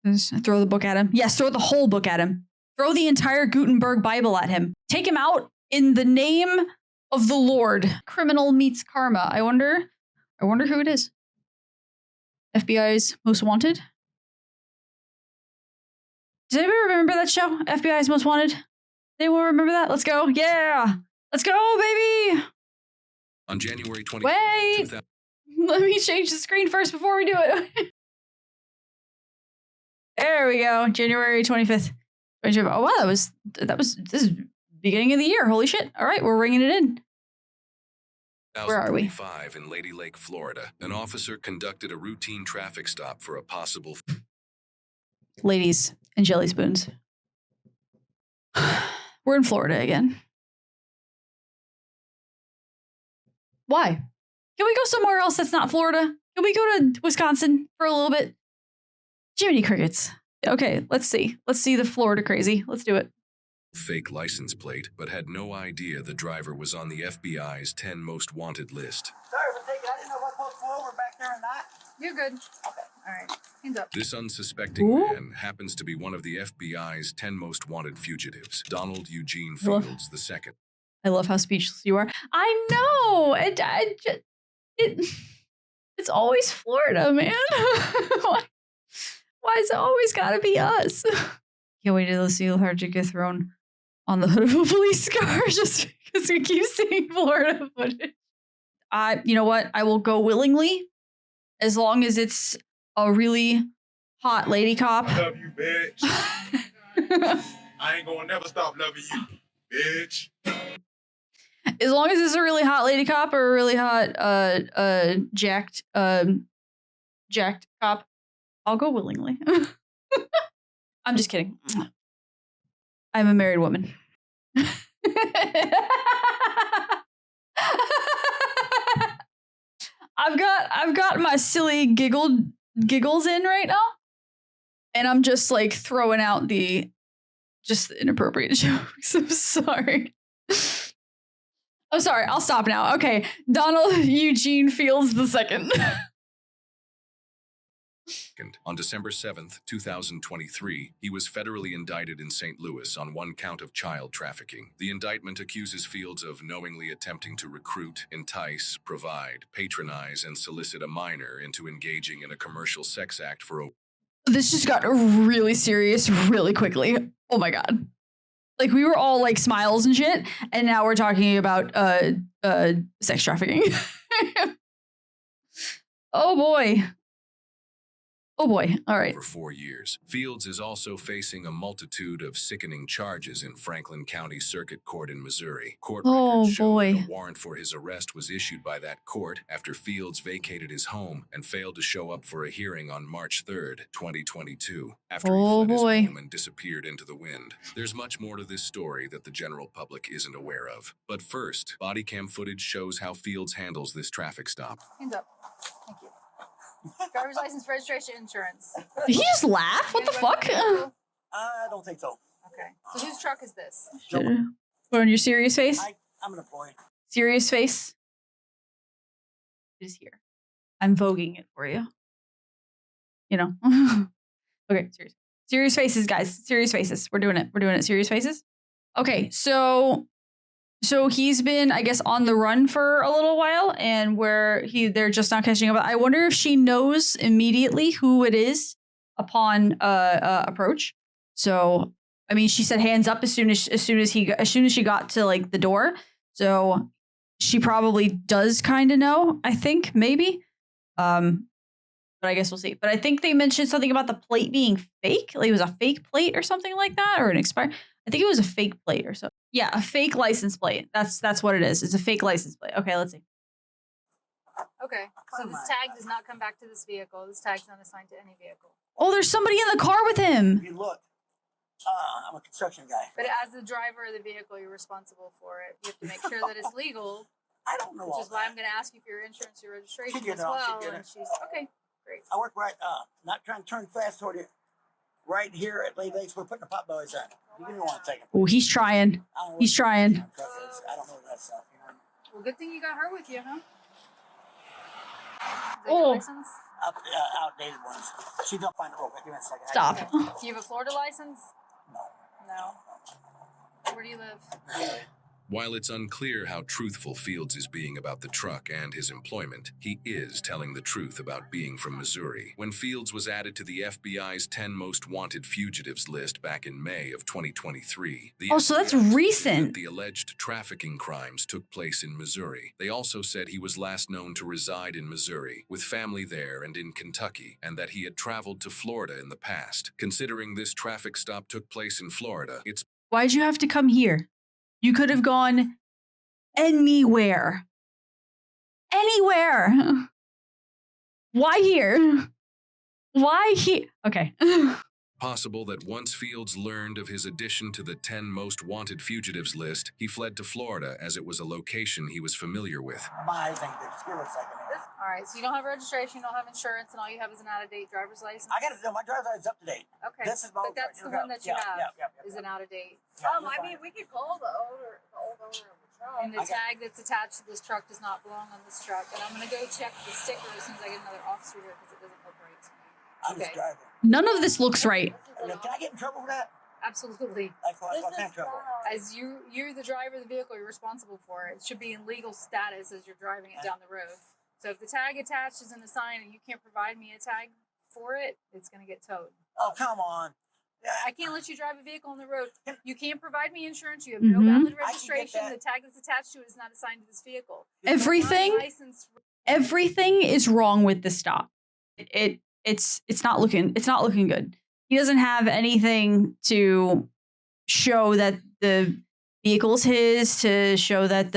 Just throw the book at him. Yes, throw the whole book at him. Throw the entire Gutenberg Bible at him. Take him out in the name of the Lord. Criminal meets karma. I wonder who it is. FBI's Most Wanted. Does anybody remember that show? FBI's Most Wanted? Does anyone remember that? Let's go. Yeah. Let's go, baby. On January 20th. Wait. Let me change the screen first before we do it. There we go. January 25th. Oh, wow. This is beginning of the year. Holy shit. All right. We're ringing it in. Where are we? In Lady Lake, Florida, an officer conducted a routine traffic stop for a possible... Ladies and jelly spoons. We're in Florida again. Why? Can we go somewhere else that's not Florida? Can we go to Wisconsin for a little bit? Jiminy crickets. Okay, let's see. Let's see the Florida crazy. Let's do it. Fake license plate, but had no idea the driver was on the FBI's 10 most wanted list. Sorry for taking. I didn't know what to pull over back there or not. You're good. Okay. All right. Hands up. This unsuspecting man happens to be one of the FBI's 10 most wanted fugitives, Donald Eugene Fields II. I love how speechless you are. I know. It's always Florida, man. Why is it always gotta be us? Can't wait to see Hardy get thrown on the hood of a police car just because we keep seeing Florida footage. You know what? I will go willingly as long as it's a really hot lady cop. I love you, bitch. I ain't gonna never stop loving you, bitch. As long as it's a really hot lady cop or a really hot jacked cop, I'll go willingly. I'm just kidding. I'm a married woman. I've got my silly giggles in right now, and I'm just like throwing out the inappropriate jokes. I'm sorry. I'm sorry. I'll stop now. Okay, Donald Eugene Fields II. On December 7th, 2023, he was federally indicted in St. Louis on one count of child trafficking. The indictment accuses Fields of knowingly attempting to recruit, entice, provide, patronize, and solicit a minor into engaging in a commercial sex act for a... This just got really serious really quickly. Oh my god. Like, we were all like smiles and shit, and now we're talking about sex trafficking. Oh boy. Oh boy. All right. For 4 years. Fields is also facing a multitude of sickening charges in Franklin County Circuit Court in Missouri. Court records show that a warrant for his arrest was issued by that court after Fields vacated his home and failed to show up for a hearing on March 3rd, 2022, after he fled his home and disappeared into the wind. There's much more to this story that the general public isn't aware of. But first, body cam footage shows how Fields handles this traffic stop. Hands up. Thank you. Driver's license, registration, insurance. Did he just laugh? What the fuck? I don't think so. Okay. So whose truck is this? Put on your serious face. I'm an employee. Serious face. It is here. I'm voguing it for you. You know. Okay, serious faces, guys. Serious faces. We're doing it. We're doing it. Serious faces. Okay, so he's been, I guess, on the run for a little while, and they're just not catching up. I wonder if she knows immediately who it is upon approach. So, I mean, she said hands up as soon as she got to like the door. So she probably does kind of know, I think, maybe. But I guess we'll see. But I think they mentioned something about the plate being fake. Like it was a fake plate or something like that, or an expired. I think it was a fake plate or something. Yeah, a fake license plate. That's what it is. It's a fake license plate. Okay, let's see. Okay, so this tag does not come back to this vehicle. This tag's not assigned to any vehicle. Oh, there's somebody in the car with him. If you look, I'm a construction guy. But as the driver of the vehicle, you're responsible for it. You have to make sure that it's legal. I don't know all Which is why I'm going to ask you for your insurance, your registration She did as it all. well. She did And it. she's okay. Great. I work right, not trying to turn fast toward you. Right here at Lady Lakes, we're putting the pot bellies on. You give me 1 second. Oh, he's trying. He's trying. I don't know that stuff. You know? Well, good thing you got her with you, huh? Is that Oh. your license? outdated ones. She's gonna find it real quick. Give me a second. Stop. Do you have a Florida license? No. No. Where do you live? While it's unclear how truthful Fields is being about the truck and his employment, he is telling the truth about being from Missouri. When Fields was added to the FBI's 10 most wanted fugitives list back in May of 2023, the Oh, so that's FBI stated recent. that the alleged trafficking crimes took place in Missouri. They also said he was last known to reside in Missouri, with family there and in Kentucky, and that he had traveled to Florida in the past. Considering this traffic stop took place in Florida, it's Why'd you have to come here? You could have gone anywhere. Anywhere. Why here? Why here? Okay. possible that once Fields learned of his addition to the 10 most wanted fugitives list, he fled to Florida as it was a location he was familiar with. My thing, just give it a second. All right, so you don't have registration, you don't have insurance, and all you have is an out-of-date driver's license? I got to know my driver's license is up to date. Okay, This is my but old that's the car. one that you Yeah, have, yeah, yeah. is an out-of-date. Yeah, I mean, we could call the old owner of the truck. And the I got- tag that's attached to this truck does not belong on this truck. And I'm gonna go check the sticker as soon as I get another officer here because it doesn't look right to me. I'm just Okay. driving. None of this looks right. Can I get in trouble for that? Absolutely. Like, what kind of trouble? As you're the driver of the vehicle, you're responsible for it. It should be in legal status as you're driving it down the road. So if the tag attached is in the sign and you can't provide me a tag for it, it's gonna get towed. Oh, come on. I can't let you drive a vehicle on the road. You can't provide me insurance. You have no Mhm. valid I can get registration. that. The tag that's attached to it is not assigned to this vehicle. Everything, License. everything is wrong with the stop. It's not looking good. He doesn't have anything to show that the vehicle's his, to show that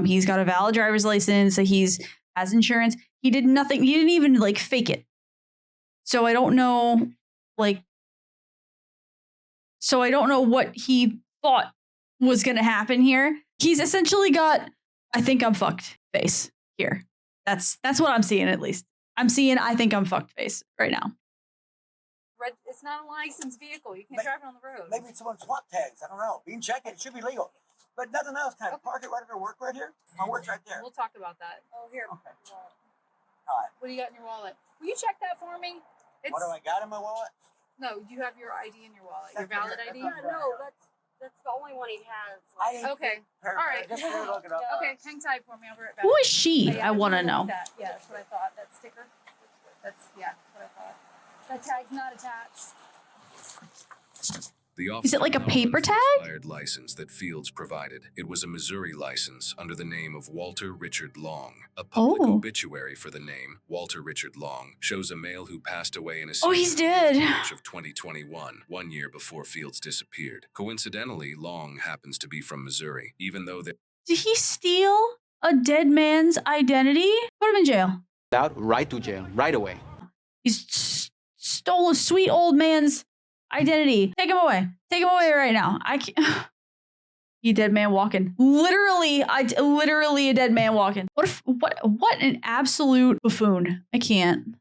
he's got a valid driver's license, that has insurance. He did nothing. He didn't even like fake it. So I don't know what he thought was going to happen here. He's essentially got I think I'm fucked face here. That's what I'm seeing, at least. I'm seeing I think I'm fucked face right now. It's not a licensed vehicle. You can't drive it on the road. Maybe someone swap tags. I don't know. You can check it. It should be legal. But nothing else. Can I park it right at our work right here? My work's right there. We'll talk about that. Oh, here. Okay. All right. What do you got in your wallet? Will you check that for me? What do I got in my wallet? No, you have your ID in your wallet. Your valid ID? Yeah, No, that's the only one he has. I ain't Okay. prepared. All right. Just go look it up. Okay, hang tight for me. I'll be right back. Who is she? Oh, yeah, I want to there's nothing know. like that. Yeah, that's what I thought. That sticker. That's what I thought. That tag's not attached. The Is it like a officer paper found the tag? expired license that Fields provided. It was a Missouri license under the name of Walter Richard Long. A public Oh. obituary for the name, Walter Richard Long, shows a male who passed away in a Oh, he's seizure in dead. March of 2021, 1 year before Fields disappeared. Coincidentally, Long happens to be from Missouri, even though they Did he steal a dead man's identity? Put him in jail. Out right to jail right away. Stole a sweet old man's identity. Take him away. Take him away right now. I can't. You dead man walking. Literally a dead man walking. What an absolute buffoon. I can't.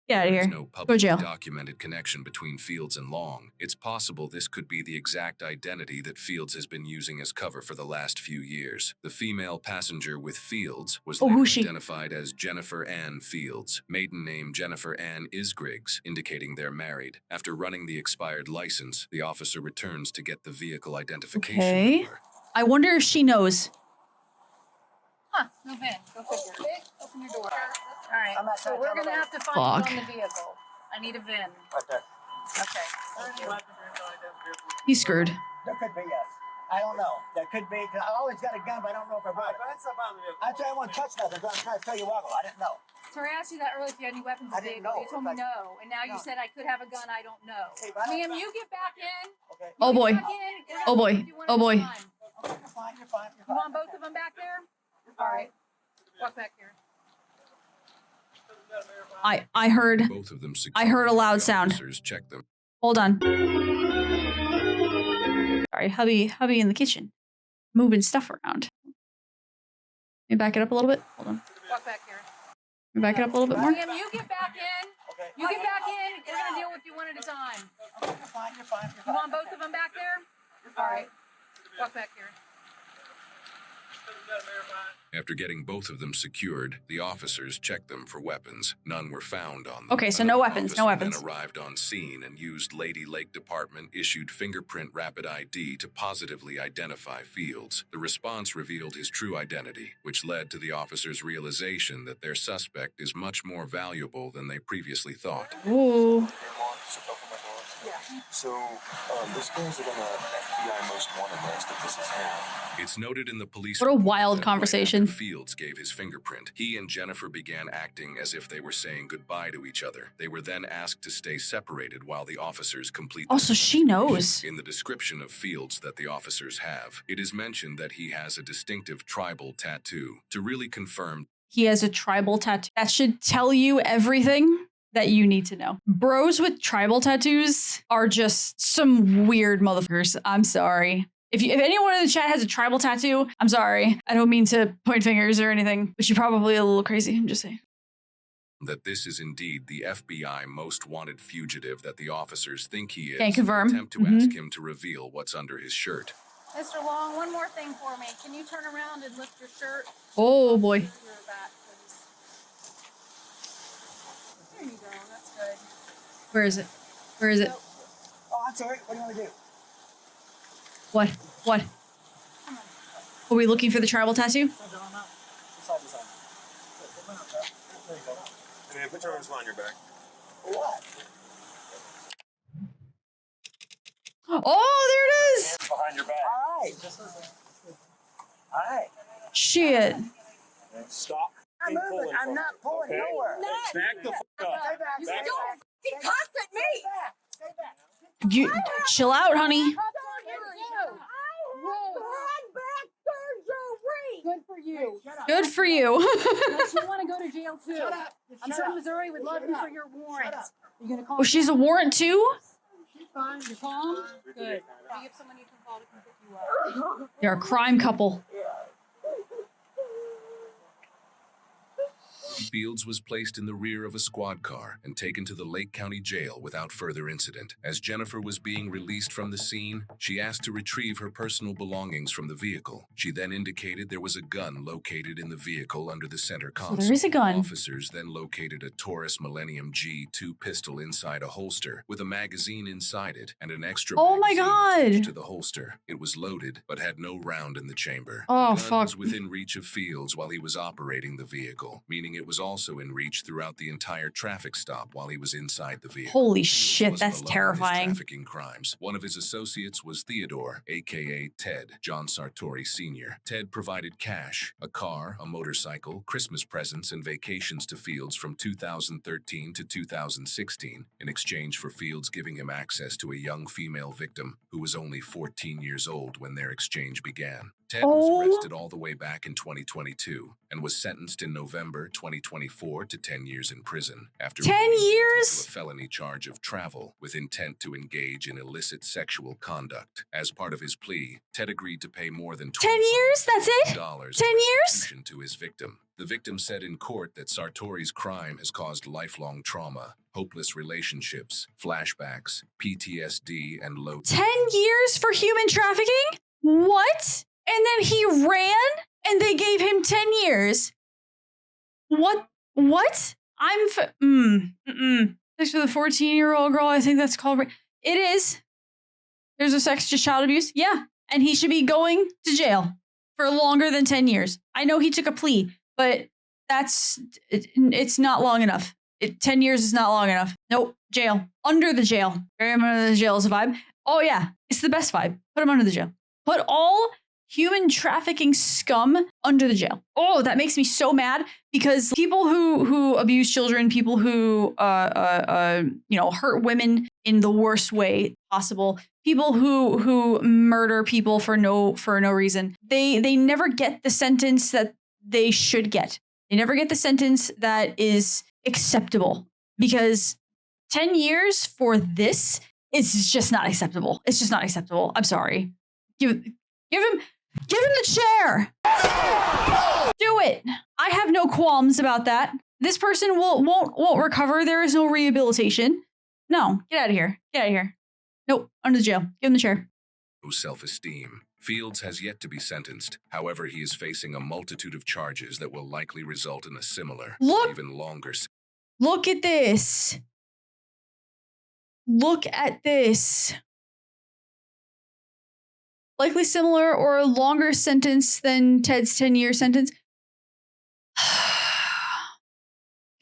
Get out of There's here. no Go to publicly jail. documented connection between Fields and Long. It's possible this could be the exact identity that Fields has been using as cover for the last few years. The female passenger with Fields was Oh, later who's she? identified as Jennifer Ann Fields, maiden name Jennifer Ann Isgriggs, indicating they're married. After running the expired license, the officer returns to get the vehicle identification Okay. number. I wonder if she knows. Huh, no VIN. Go figure. Open your door. All right, I'm not so trying to we're tell going to nobody. have to find Fuck. it on the vehicle. I need a VIN. Right there. Okay. Thank you. He's screwed. There could be, yes. I don't know. There could be. 'Cause I always got a gun, but I don't know if I brought it. I tell you, I won't touch nothing. I'm trying to tell you woggle. I didn't know. Sorry, I asked you that earlier if you had any weapons I in the didn't vehicle. know. You told me It's like- no. And now you No. said I could have a gun. I don't know. Okay, but I don't Ma'am, know. you get back in. Okay. Oh, You boy. get back in. Get out Oh, boy. if you want Oh, at a boy. time. Okay, you're fine. You're fine. You're You fine. want both of them back there? All right. Walk back here. I heard. Both of them I heard a loud the sound. officers checked them. Hold on. Sorry, hubby in the kitchen. Moving stuff around. Let me back it up a little bit. Hold on. Walk back here. Let me back it up a little bit more. Ma'am, you get back in. Okay. You get back in. We're going to deal with you one at a time. Okay, you're fine. You're fine. You're You fine. want both of them back there? All right. Walk back here. After getting both of them secured, the officers checked them for weapons. None were found on them. Okay, so no Another weapons, no officer weapons. Then arrived on scene and used Lady Lake Department issued fingerprint rapid ID to positively identify Fields. The response revealed his true identity, which led to the officers' realization that their suspect is much more valuable than they previously thought. Ooh. So, this guy's an FBI most wanted list if this is him. It's noted in the police What a report wild that right conversation. after Fields gave his fingerprint, he and Jennifer began acting as if they were saying goodbye to each other. They were then asked to stay separated while the officers complete their Also, she knows. In the description of Fields that the officers have, it is mentioned that he has a distinctive tribal tattoo. To really confirm, He has a tribal tattoo. That should tell you everything that you need to know. Bros with tribal tattoos are just some weird motherfuckers. I'm sorry. If anyone in the chat has a tribal tattoo, I'm sorry. I don't mean to point fingers or anything, but you're probably a little crazy. I'm just saying. that this is indeed the FBI most wanted fugitive that the officers think he is. Can't confirm. Attempt to ask him to reveal what's under his shirt. Mr. Long, one more thing for me. Can you turn around and lift your shirt? Oh boy. Your back, please. There you go. That's good. Where is it? Where is it? Oh, I'm sorry. What do you want to do? What? What? Are we looking for the tribal tattoo? This side, this side. There you go. And then put your arms behind your back. What? Oh, there it is. Behind your back. All right. All right. Shit. Stop. I'm moving. I'm not pulling Okay. nowhere. Back the fuck Stay up. back. Back Stay up. back. He cussed at me. Stay back. Stay back. You chill out, honey. Run back surgery. Good for you. Good for you. Unless you want to go to jail too. Shut up. I'm Shut sure up. Missouri would love you for your warrant. up. You gonna call? Oh, she's a warrant too? You're calm. Good. Do you have someone you can call to come pick you up? They're a crime couple. Fields was placed in the rear of a squad car and taken to the Lake County Jail without further incident. As Jennifer was being released from the scene, she asked to retrieve her personal belongings from the vehicle. She then indicated there was a gun located in the vehicle under the center console. there is a gun. Officers then located a Taurus Millennium G2 pistol inside a holster with a magazine inside it and an extra Oh my magazine attached God. to the holster. It was loaded but had no round in the chamber. Oh, The gun fuck. was within reach of Fields while he was operating the vehicle, meaning it was also in reach throughout the entire traffic stop while he was inside the vehicle. Holy Fields shit, wasn't that's alone in his terrifying. trafficking crimes. One of his associates was Theodore, aka Ted, John Sartori Sr. Ted provided cash, a car, a motorcycle, Christmas presents, and vacations to Fields from 2013 to 2016 in exchange for Fields giving him access to a young female victim who was only 14 years old when their exchange began. Ted was Oh. arrested all the way back in 2022 and was sentenced in November 2024 to 10 years in prison after 10 pleading guilty years? to a felony charge of travel with intent to engage in illicit sexual conduct. As part of his plea, Ted agreed to pay more than 10 years? That's it? $10 10 years? restitution to his victim. The victim said in court that Sartori's crime has caused lifelong trauma, hopeless relationships, flashbacks, PTSD, and low 10 years for human trafficking? What? And then he ran and they gave him 10 years. What? What? Thanks for the 14-year-old girl. I think that's called. It is. There's a sex to child abuse. Yeah. And he should be going to jail for longer than 10 years. I know he took a plea, but it's not long enough. 10 years is not long enough. Nope. Jail. Under the jail. Very under the jail is a vibe. Oh, yeah. It's the best vibe. Put him under the jail. Put all human trafficking scum under the jail. Oh, that makes me so mad because people who abuse children, people who hurt women in the worst way possible, people who murder people for no reason, they never get the sentence that they should get. They never get the sentence that is acceptable because 10 years for this is just not acceptable. It's just not acceptable. I'm sorry. Give him the chair. Do it. I have no qualms about that. This person won't recover. There is no rehabilitation. No, get out of here. Get out of here. Nope, under the jail. Give him the chair. self-esteem. Fields has yet to be sentenced. However, he is facing a multitude of charges that will likely result in a similar, even longer sentence. Look at this. Look at this. Likely similar or a longer sentence than Ted's 10-year sentence.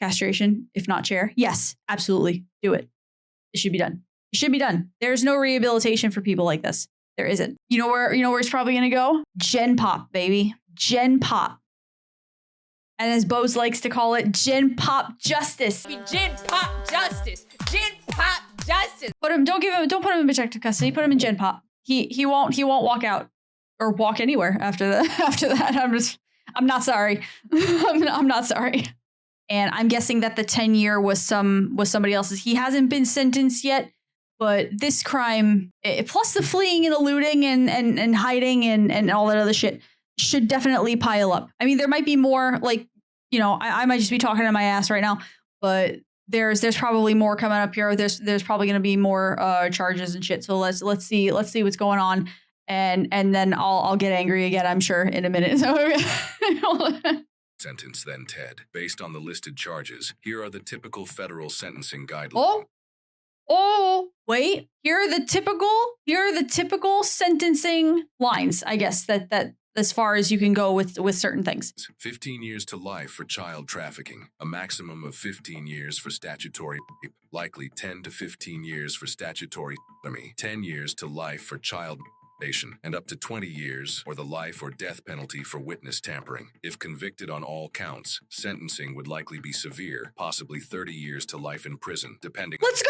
Castration, if not chair. Yes, absolutely. Do it. It should be done. It should be done. There's no rehabilitation for people like this. There isn't. You know where it's probably gonna go? Gen Pop, baby. Gen Pop. And as Bose likes to call it, Gen Pop Justice. Gen Pop Justice. Gen Pop Justice. Don't put him in protective custody. Put him in Gen Pop. He won't walk out or walk anywhere after that. I'm not sorry. I'm not sorry. And I'm guessing that the 10-year was somebody else's. He hasn't been sentenced yet, but this crime, plus the fleeing and eluding and hiding and all that other shit, should definitely pile up. I mean, there might be more, like, I might just be talking to my ass right now, but there's probably more coming up here. There's probably going to be more charges and shit. So let's see what's going on, and then I'll get angry again, I'm sure, in a minute. So Sentence then Ted. Based on the listed charges, here are the typical federal sentencing guidelines. Oh, wait. Here are the typical sentencing lines, I guess, that as far as you can go with certain things. 15 years to life for child trafficking, a maximum of 15 years for statutory rape, likely 10 to 15 years for statutory sodomy, 10 years to life for child molestation, and up to 20 years or the life or death penalty for witness tampering. If convicted on all counts, sentencing would likely be severe, possibly 30 years to life in prison, depending Let's go!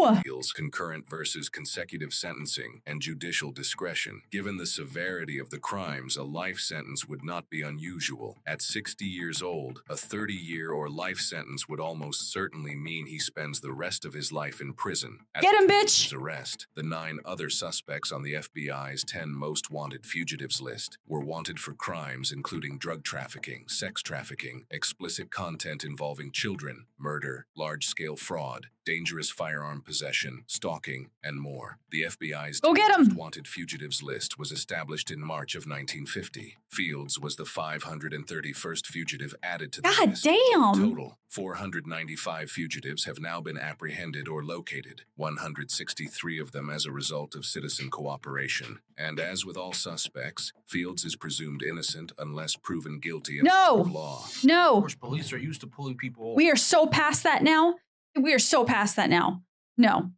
on concurrent versus consecutive sentencing and judicial discretion. Given the severity of the crimes, a life sentence would not be unusual. At 60 years old, a 30-year or life sentence would almost certainly mean he spends the rest of his life in prison. At Get him, the time of bitch! his arrest, the 9 other suspects on the FBI's 10 most wanted fugitives list were wanted for crimes including drug trafficking, sex trafficking, explicit content involving children, murder, large-scale fraud, dangerous firearm possession, stalking, and more. The FBI's Go get 'em! most wanted fugitives list was established in March of 1950. Fields was the 531st fugitive added to the God list. damn! In total, 495 fugitives have now been apprehended or located, 163 of them as a result of citizen cooperation. And as with all suspects, Fields is presumed innocent unless proven guilty in the court of law. No! Of course, police are used to pulling people over. We are so past that now. No.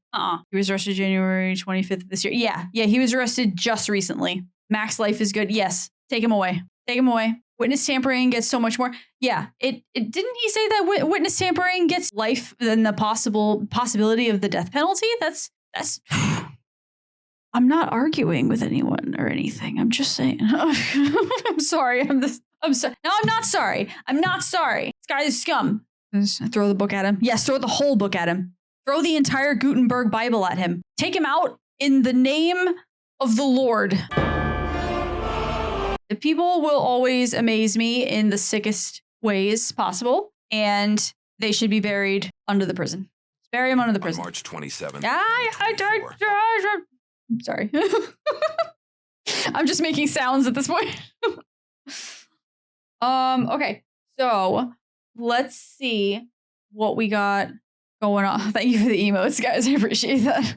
He was arrested January 25th of this year. Yeah, he was arrested just recently. Max life is good. Yes. Take him away. Witness tampering gets so much more. Yeah. It didn't he say that witness tampering gets life than the possibility of the death penalty? That's I'm not arguing with anyone or anything. I'm just saying. I'm sorry. I'm sorry. No, I'm not sorry. This guy is scum. Throw the book at him. Yes, throw the whole book at him. Throw the entire Gutenberg Bible at him. Take him out in the name of the Lord. The people will always amaze me in the sickest ways possible, and they should be buried under the prison. Bury him under the prison. On March 27th. I'm sorry. I'm just making sounds at this point. Okay, so let's see what we got going on. Thank you for the emotes, guys. I appreciate that.